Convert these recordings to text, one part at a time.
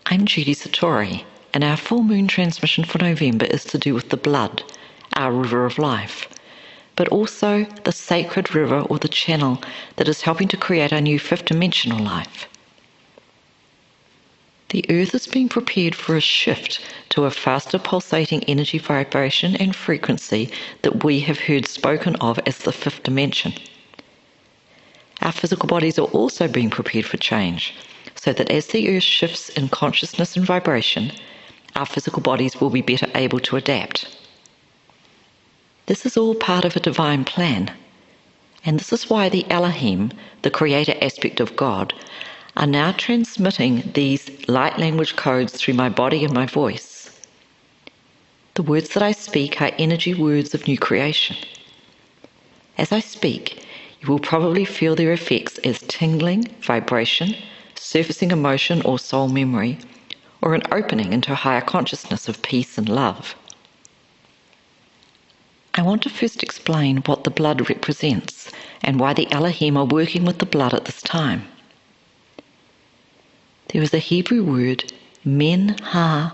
I'm Judy Satori, and our full moon transmission for November is to do with the blood, our river of life, but also the sacred river or the channel that is helping to create our new fifth dimensional life. The earth is being prepared for a shift to a faster pulsating energy vibration and frequency that we have heard spoken of as the fifth dimension. Our physical bodies are also being prepared for change, so that as the earth shifts in consciousness and vibration, our physical bodies will be better able to adapt. This is all part of a divine plan, and this is why the Elohim, the creator aspect of God, are now transmitting these light language codes through my body and my voice. The words that I speak are energy words of new creation. As I speak, you will probably feel their effects as tingling, vibration, surfacing emotion or soul memory, or an opening into a higher consciousness of peace and love. I want to first explain what the blood represents and why the Elohim are working with the blood at this time. There is a Hebrew word, men-ha-ara-ma,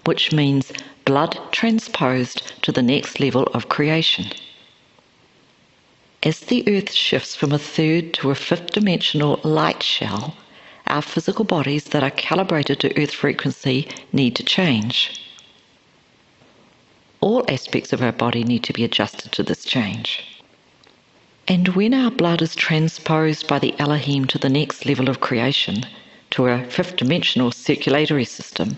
which means blood transposed to the next level of creation. As the earth shifts from a third to a fifth dimensional light shell, our physical bodies that are calibrated to earth frequency need to change. All aspects of our body need to be adjusted to this change. And when our blood is transposed by the Elohim to the next level of creation, to a fifth dimensional circulatory system,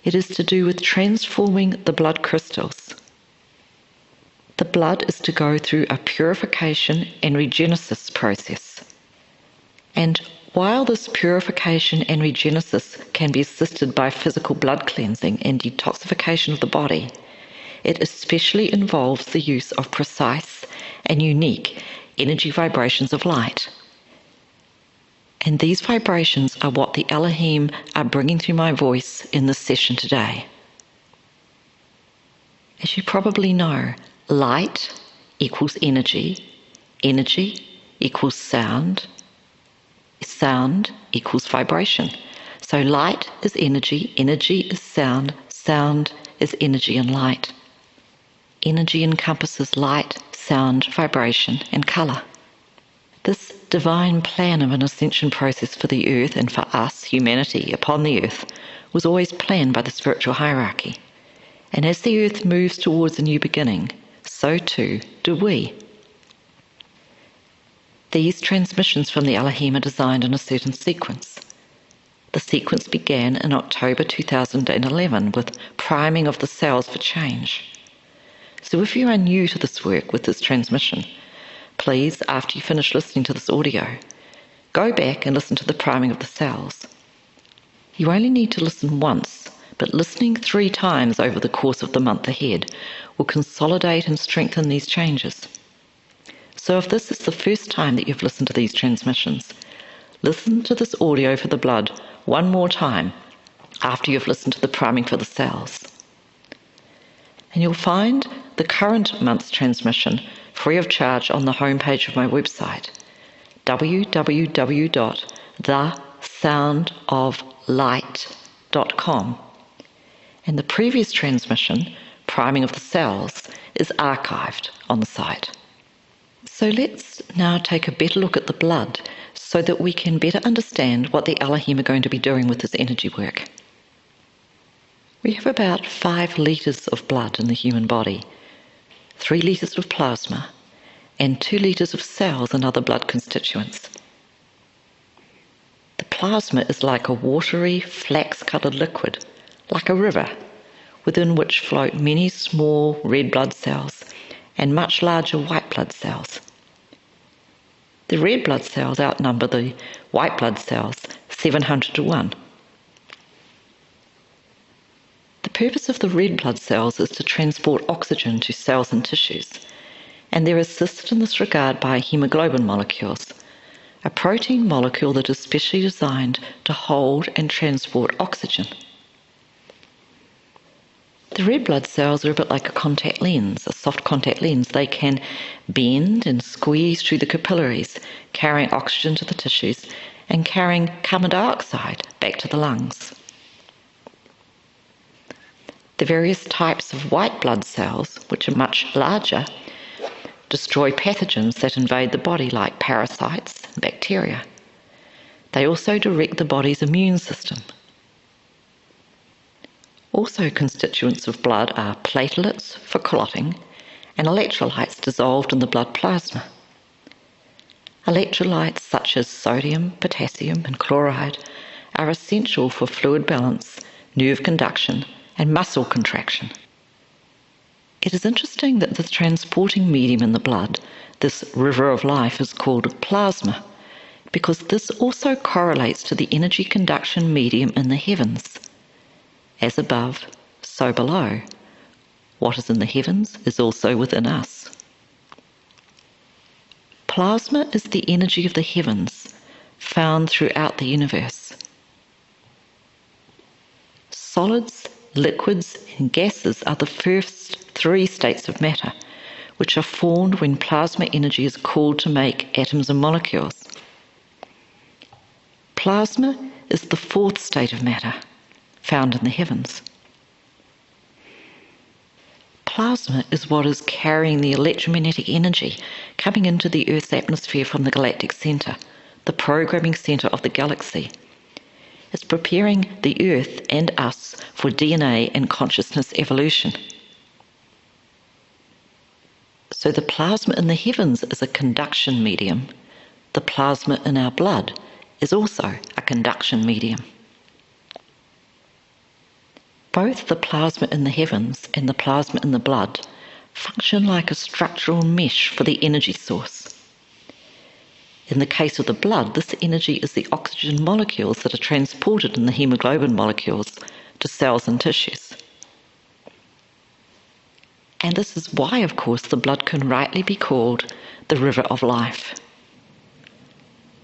it is to do with transforming the blood crystals. The blood is to go through a purification and regenesis process. And while this purification and regenesis can be assisted by physical blood cleansing and detoxification of the body, it especially involves the use of precise and unique energy vibrations of light. And these vibrations are what the Elohim are bringing through my voice in this session today. As you probably know, light equals energy, energy equals sound, sound equals vibration. So light is energy, energy is sound, sound is energy and light. Energy encompasses light, sound, vibration, and colour. This divine plan of an ascension process for the earth and for us, humanity, upon the earth, was always planned by the spiritual hierarchy. And as the earth moves towards a new beginning, so too do we. These transmissions from the Elohim are designed in a certain sequence. The sequence began in October 2011 with priming of the cells for change. So if you are new to this work with this transmission, please, after you finish listening to this audio, go back and listen to the priming of the cells. You only need to listen once, but listening 3 times over the course of the month ahead will consolidate and strengthen these changes. So if this is the first time that you've listened to these transmissions, listen to this audio for the blood one more time after you've listened to the priming for the cells. And you'll find the current month's transmission free of charge on the homepage of my website, www.thesoundoflight.com. And the previous transmission, priming of the cells, is archived on the site. So let's now take a better look at the blood so that we can better understand what the Elohim are going to be doing with this energy work. We have about 5 litres of blood in the human body, 3 litres of plasma, and 2 litres of cells and other blood constituents. The plasma is like a watery, flax-coloured liquid, like a river, within which float many small red blood cells and much larger white blood cells. The red blood cells outnumber the white blood cells 700 to 1. The purpose of the red blood cells is to transport oxygen to cells and tissues, and they're assisted in this regard by hemoglobin molecules, a protein molecule that is specially designed to hold and transport oxygen. The red blood cells are a bit like a contact lens, a soft contact lens. They can bend and squeeze through the capillaries, carrying oxygen to the tissues and carrying carbon dioxide back to the lungs. The various types of white blood cells, which are much larger, destroy pathogens that invade the body like parasites and bacteria. They also direct the body's immune system. Also constituents of blood are platelets for clotting and electrolytes dissolved in the blood plasma. Electrolytes such as sodium, potassium and chloride are essential for fluid balance, nerve conduction and muscle contraction. It is interesting that the transporting medium in the blood, this river of life, is called plasma, because this also correlates to the energy conduction medium in the heavens. As above, so below. What is in the heavens is also within us. Plasma is the energy of the heavens, found throughout the universe. Solids, liquids, and gases are the first three states of matter, which are formed when plasma energy is called to make atoms and molecules. Plasma is the fourth state of matter, found in the heavens. Plasma is what is carrying the electromagnetic energy coming into the Earth's atmosphere from the galactic centre, the programming centre of the galaxy. It's preparing the Earth and us for DNA and consciousness evolution. So the plasma in the heavens is a conduction medium. The plasma in our blood is also a conduction medium. Both the plasma in the heavens and the plasma in the blood function like a structural mesh for the energy source. In the case of the blood, this energy is the oxygen molecules that are transported in the hemoglobin molecules to cells and tissues. And this is why, of course, the blood can rightly be called the river of life.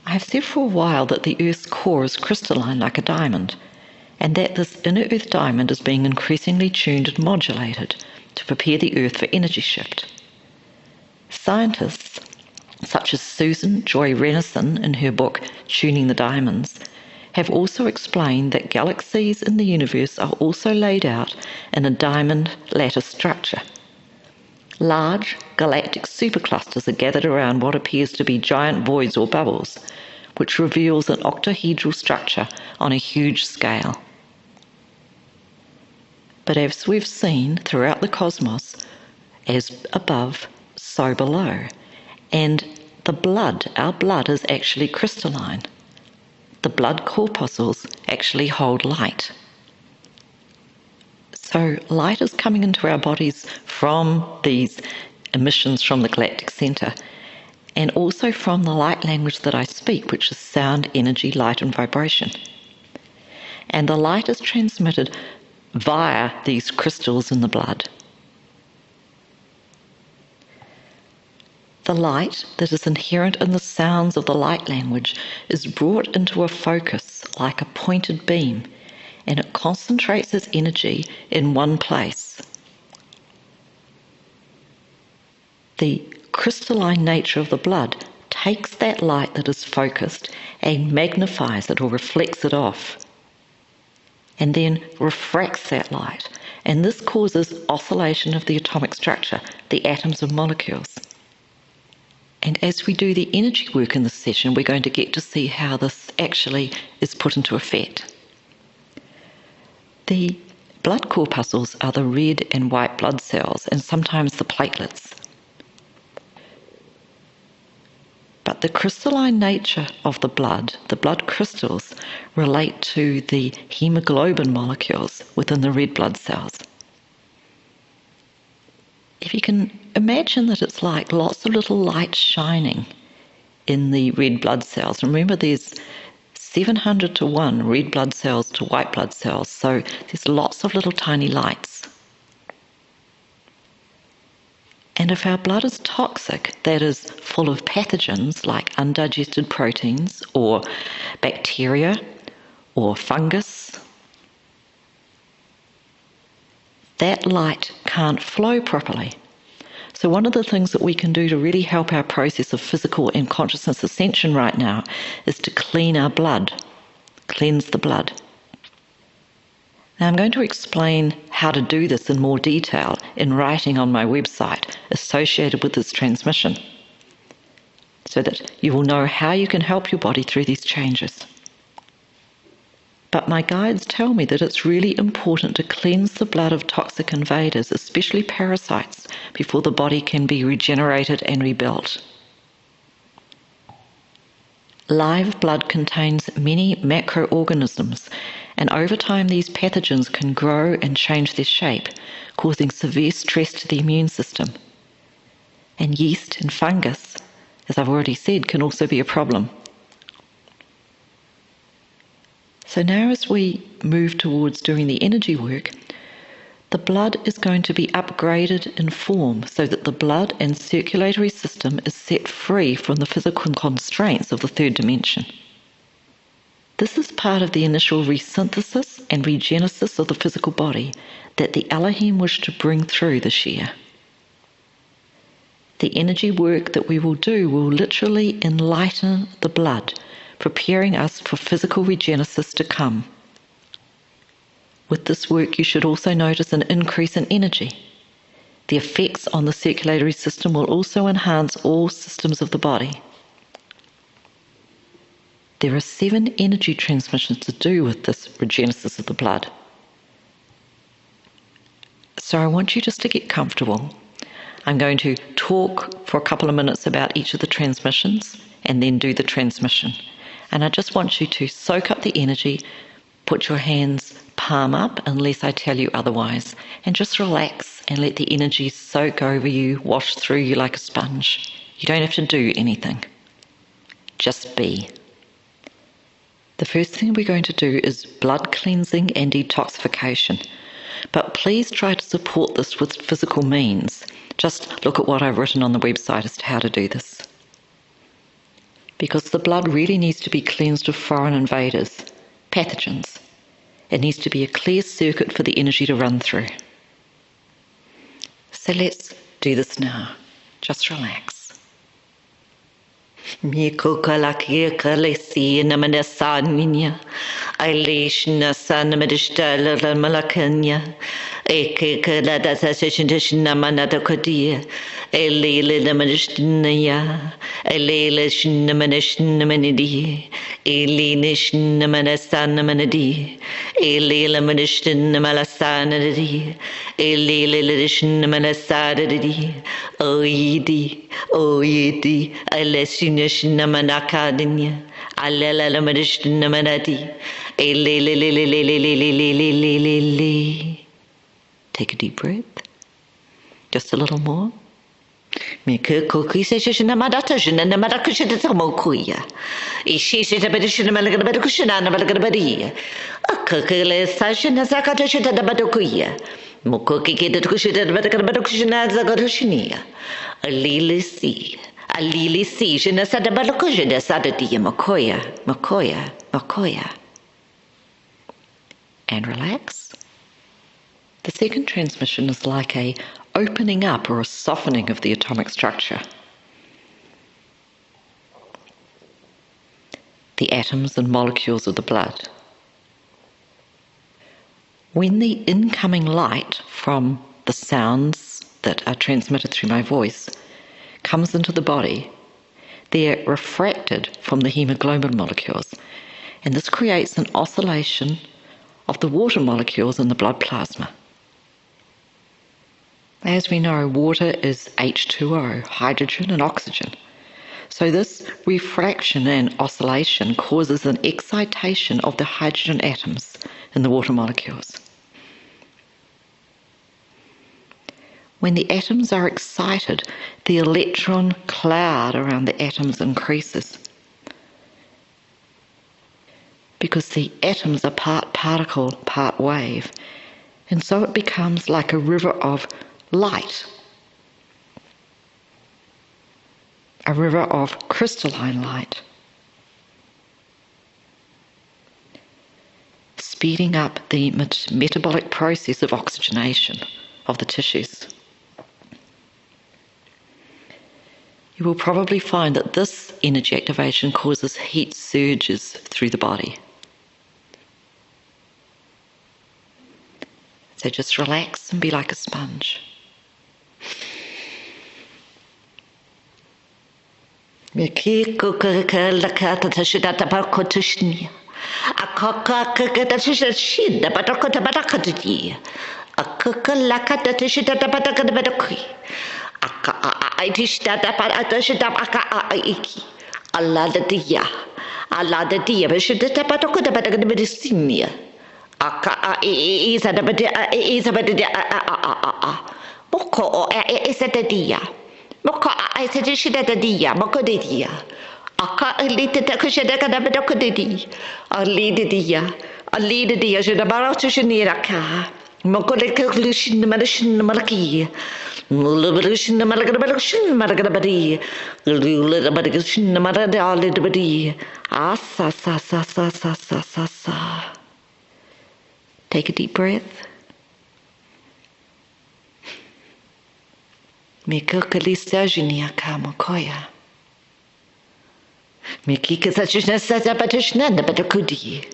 I have said for a while that the Earth's core is crystalline like a diamond, and that this inner Earth diamond is being increasingly tuned and modulated to prepare the Earth for energy shift. Scientists, such as Susan Joy Renison in her book Tuning the Diamonds, have also explained that galaxies in the universe are also laid out in a diamond lattice structure. Large galactic superclusters are gathered around what appears to be giant voids or bubbles, which reveals an octahedral structure on a huge scale. But as we've seen throughout the cosmos, as above, so below. And the blood, our blood, is actually crystalline. The blood corpuscles actually hold light. So light is coming into our bodies from these emissions from the galactic centre, and also from the light language that I speak, which is sound, energy, light and vibration. And the light is transmitted via these crystals in the blood. The light that is inherent in the sounds of the light language is brought into a focus like a pointed beam, and it concentrates its energy in one place. The crystalline nature of the blood takes that light that is focused and magnifies it or reflects it off, and then refracts that light. And this causes oscillation of the atomic structure, the atoms and molecules. And as we do the energy work in this session, we're going to get to see how this actually is put into effect. The blood corpuscles are the red and white blood cells, and sometimes the platelets. But the crystalline nature of the blood crystals, relate to the hemoglobin molecules within the red blood cells. If you can imagine that it's like lots of little lights shining in the red blood cells. Remember, there's 700 to 1 red blood cells to white blood cells, so there's lots of little tiny lights. And if our blood is toxic, that is full of pathogens like undigested proteins or bacteria or fungus, that light can't flow properly. So one of the things that we can do to really help our process of physical and consciousness ascension right now is to clean our blood, cleanse the blood. Now I'm going to explain how to do this in more detail in writing on my website associated with this transmission, so that you will know how you can help your body through these changes. But my guides tell me that it's really important to cleanse the blood of toxic invaders, especially parasites, before the body can be regenerated and rebuilt. Live blood contains many macroorganisms, and over time these pathogens can grow and change their shape, causing severe stress to the immune system. And yeast and fungus, as I've already said, can also be a problem. So now as we move towards doing the energy work, the blood is going to be upgraded in form so that the blood and circulatory system is set free from the physical constraints of the third dimension. This is part of the initial resynthesis and regenesis of the physical body that the Elohim wished to bring through this year. The energy work that we will do will literally enlighten the blood, preparing us for physical regenesis to come. With this work, you should also notice an increase in energy. The effects on the circulatory system will also enhance all systems of the body. There are 7 energy transmissions to do with this regenesis of the blood. So I want you just to get comfortable. I'm going to talk for a couple of minutes about each of the transmissions and then do the transmission. And I just want you to soak up the energy, put your hands palm up unless I tell you otherwise, and just relax and let the energy soak over you, wash through you like a sponge. You don't have to do anything. Just be. The first thing we're going to do is blood cleansing and detoxification. But please try to support this with physical means. Just look at what I've written on the website as to how to do this. Because the blood really needs to be cleansed of foreign invaders, pathogens. It needs to be a clear circuit for the energy to run through. So let's do this now. Just relax. Take a deep breath. Just a little more. And relax. The second transmission is like a opening up or a softening of the atomic structure. The atoms and molecules of the blood. When the incoming light from the sounds that are transmitted through my voice comes into the body, they're refracted from the hemoglobin molecules, and this creates an oscillation of the water molecules in the blood plasma. As we know, water is H2O, hydrogen and oxygen. So this refraction and oscillation causes an excitation of the hydrogen atoms in the water molecules. When the atoms are excited, the electron cloud around the atoms increases, because the atoms are part particle, part wave, and so it becomes like a river of light, a river of crystalline light, speeding up the metabolic process of oxygenation of the tissues. You will probably find that this energy activation causes heat surges through the body. So just relax and be like a sponge. Take a deep breath. Me kukalista junia kamokoya. Me kika sachishna satapatishna the batakudi.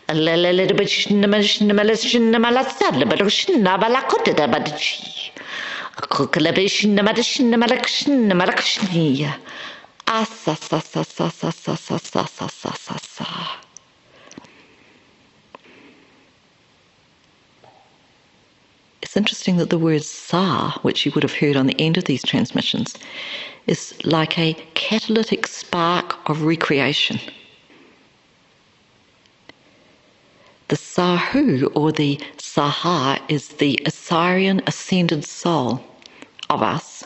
A little bit shinamalashinamalashinamalasa, but shinabalakota the batachi. A kukalabishin the madashin the malakshin the malakshnia. Asa sa sa sa sa sa sa sa sa sa sa sa. It's interesting that the word sa, which you would have heard on the end of these transmissions, is like a catalytic spark of recreation. The Sahu, or the Saha, is the Assyrian ascended soul of us,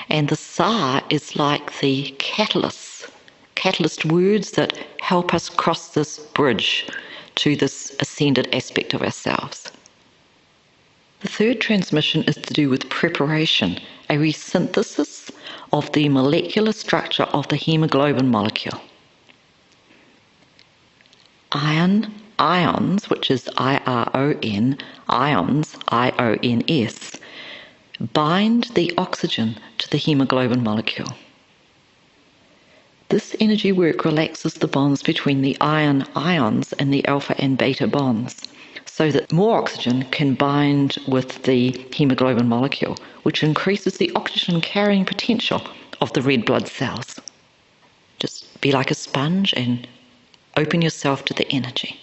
and the Sa is like the catalyst words that help us cross this bridge to this ascended aspect of ourselves. The third transmission is to do with preparation, a resynthesis of the molecular structure of the hemoglobin molecule. Ions, which is I-R-O-N, ions, I-O-N-S, bind the oxygen to the hemoglobin molecule. This energy work relaxes the bonds between the ions and the alpha and beta bonds, so that more oxygen can bind with the hemoglobin molecule, which increases the oxygen carrying potential of the red blood cells. Just be like a sponge and open yourself to the energy.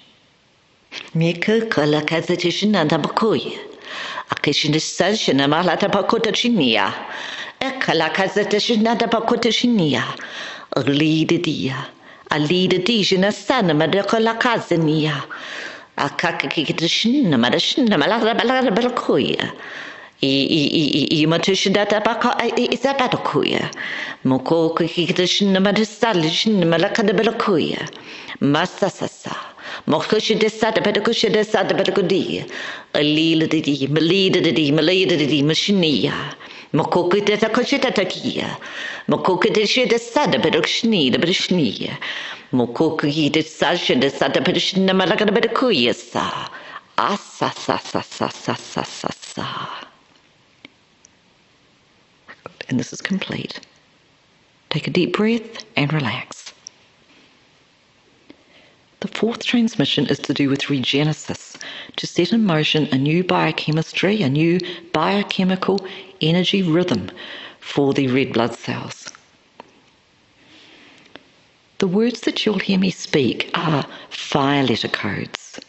And this is complete. Take a deep breath and relax. The fourth transmission is to do with regenesis, to set in motion a new biochemistry, a new biochemical energy rhythm for the red blood cells. The words that you'll hear me speak are fire letter codes.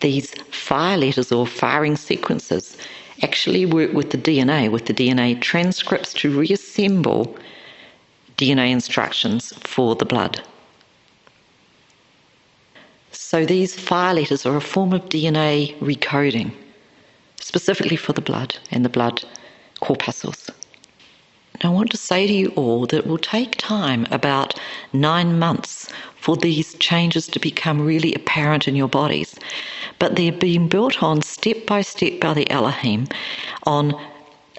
These fire letters or firing sequences actually work with the DNA transcripts to reassemble DNA instructions for the blood. So these fire letters are a form of DNA recoding, specifically for the blood and the blood corpuscles. Now, I want to say to you all that it will take time, about 9 months, for these changes to become really apparent in your bodies. But they're being built on step by step by the Elohim, on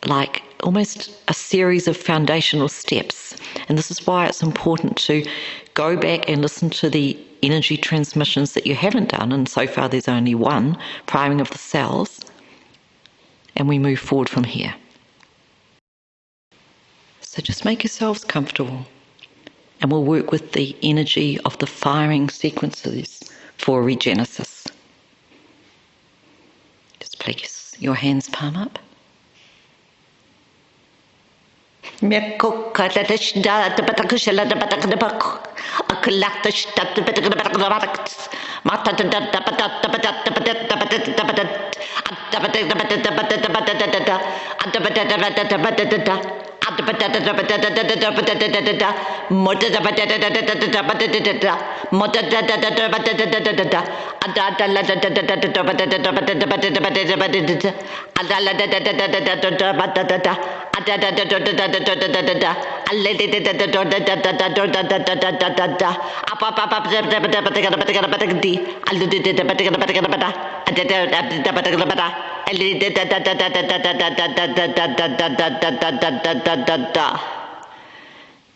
like almost a series of foundational steps. And this is why it's important to go back and listen to the energy transmissions that you haven't done, and so far there's only one, priming of the cells, and we move forward from here. So just make yourselves comfortable, and we'll work with the energy of the firing sequences for regenesis. Just place your hands palm up.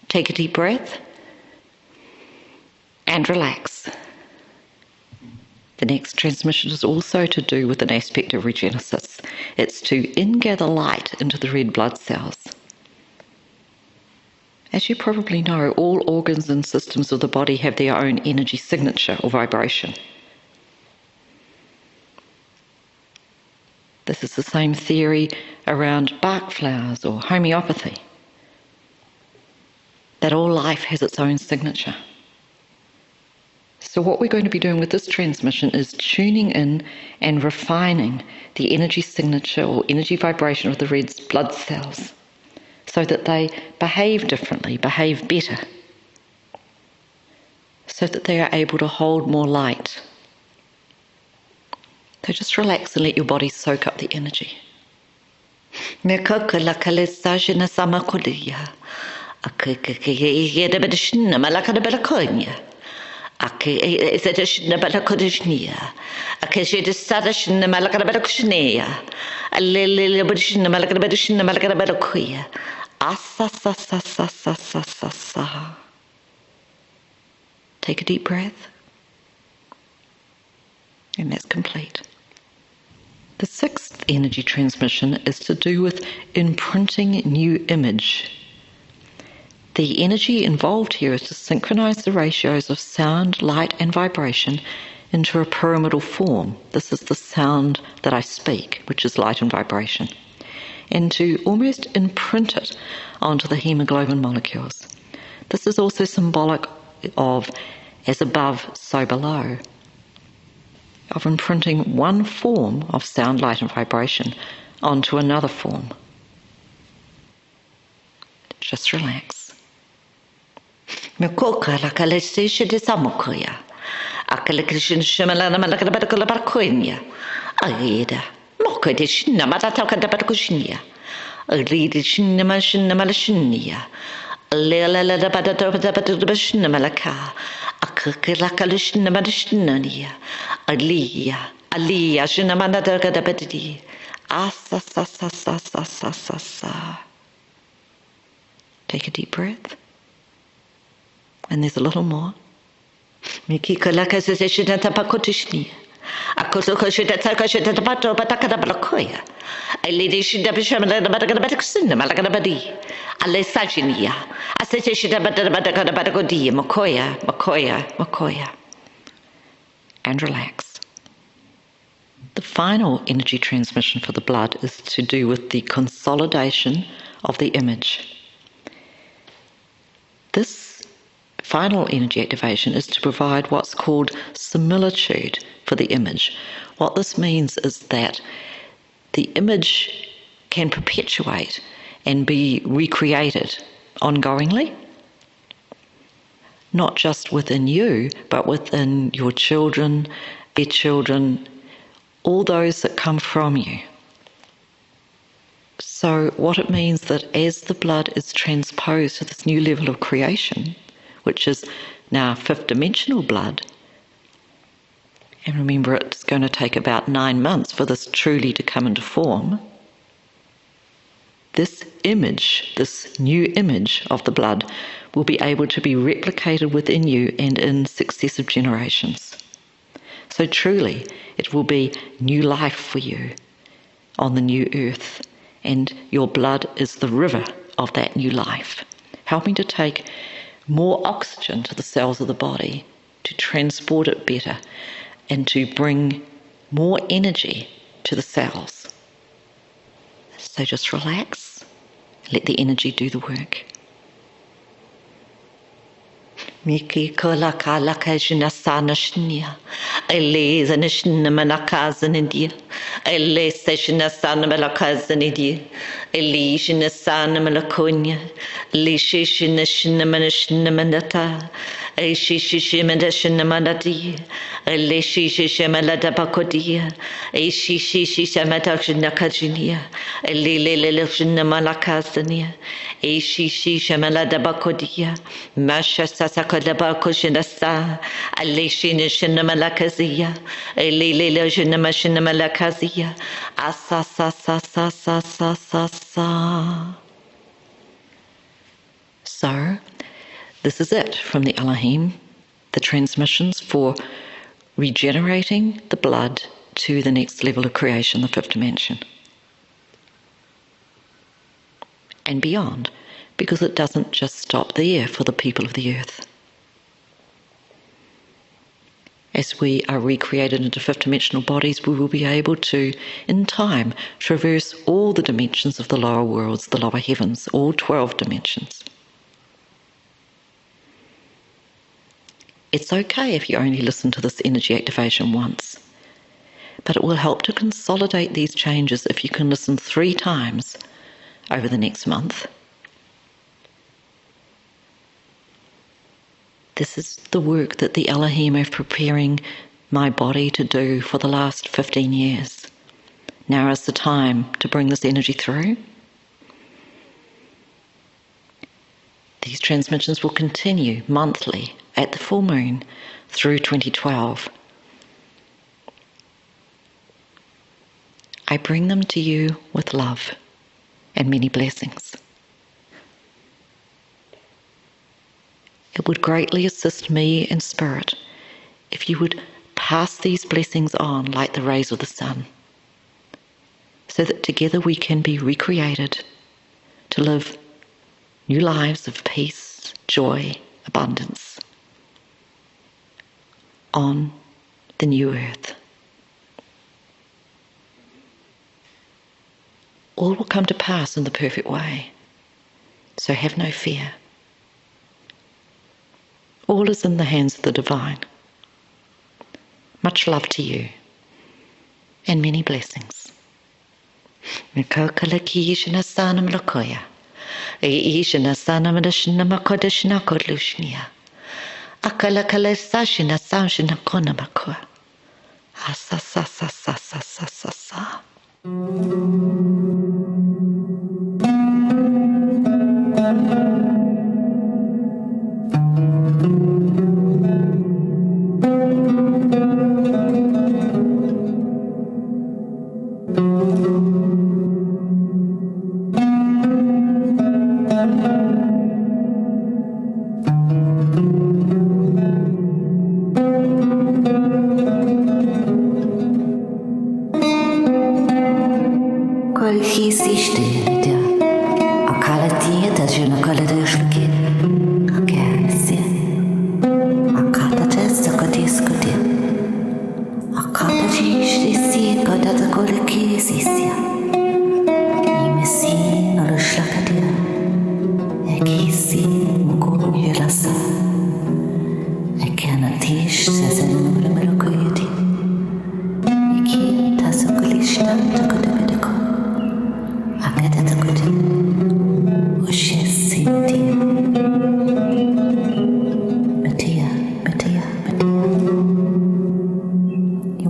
Take a deep breath and relax. The next transmission is also to do with an aspect of regenesis. It's to ingather light into the red blood cells. As you probably know, all organs and systems of the body have their own energy signature or vibration. This is the same theory around Bach flowers or homeopathy, that all life has its own signature. So what we're going to be doing with this transmission is tuning in and refining the energy signature or energy vibration of the red blood cells so that they behave differently, behave better, so that they are able to hold more light. So just relax and let your body soak up the energy. Take a deep breath, and that's complete. The sixth energy transmission is to do with imprinting new image. The energy involved here is to synchronize the ratios of sound, light, and vibration into a pyramidal form. This is the sound that I speak, which is light and vibration, and to almost imprint it onto the hemoglobin molecules. This is also symbolic of as above, so below, of imprinting one form of sound, light, and vibration onto another form. Just relax. Take a deep breath. And there's a little more. And relax. The final energy transmission for the blood is to do with the consolidation of the image. This final energy activation is to provide what's called similitude for the image. What this means is that the image can perpetuate and be recreated ongoingly, not just within you, but within your children, their children, all those that come from you. So what it means that as the blood is transposed to this new level of creation, which is now fifth dimensional blood, and remember it's going to take about 9 months for this truly to come into form, this image, this new image of the blood will be able to be replicated within you and in successive generations. So truly, it will be new life for you on the new earth, and your blood is the river of that new life, helping to take more oxygen to the cells of the body, to transport it better, and to bring more energy to the cells. So just relax, let the energy do the work. Miki kola kala kajina sana shnia. Ele zana shina manakazan india. Ele seshina sana malakazan india. Ele shina sana malakonya. Ele shishina shina manashina manata. Ele shishina manashina manati. Ele shishina malada bakodia. Ele shishina matashina kajinia. Ele lele shina malakazania. Ele shishina malada bakodia. Masha sasa kadaba kushinasa, alishina shina malakazia, elilila shina mashina malakazia, asa sa sa sa sa sa sa sa. So, this is it from the Elohim, the transmissions for regenerating the blood to the next level of creation, the fifth dimension. And beyond, because it doesn't just stop there for the people of the earth. As we are recreated into fifth dimensional bodies, we will be able to, in time, traverse all the dimensions of the lower worlds, the lower heavens, all 12 dimensions. It's okay if you only listen to this energy activation once, but it will help to consolidate these changes if you can listen 3 times over the next month. This is the work that the Elohim are preparing my body to do for the last 15 years. Now is the time to bring this energy through. These transmissions will continue monthly at the full moon through 2012. I bring them to you with love and many blessings. It would greatly assist me in spirit if you would pass these blessings on like the rays of the sun, so that together we can be recreated to live new lives of peace, joy, abundance on the new earth. All will come to pass in the perfect way, so have no fear. All is in the hands of the divine. Much love to you, and many blessings. You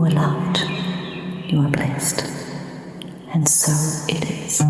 are loved, you are blessed, and so it is.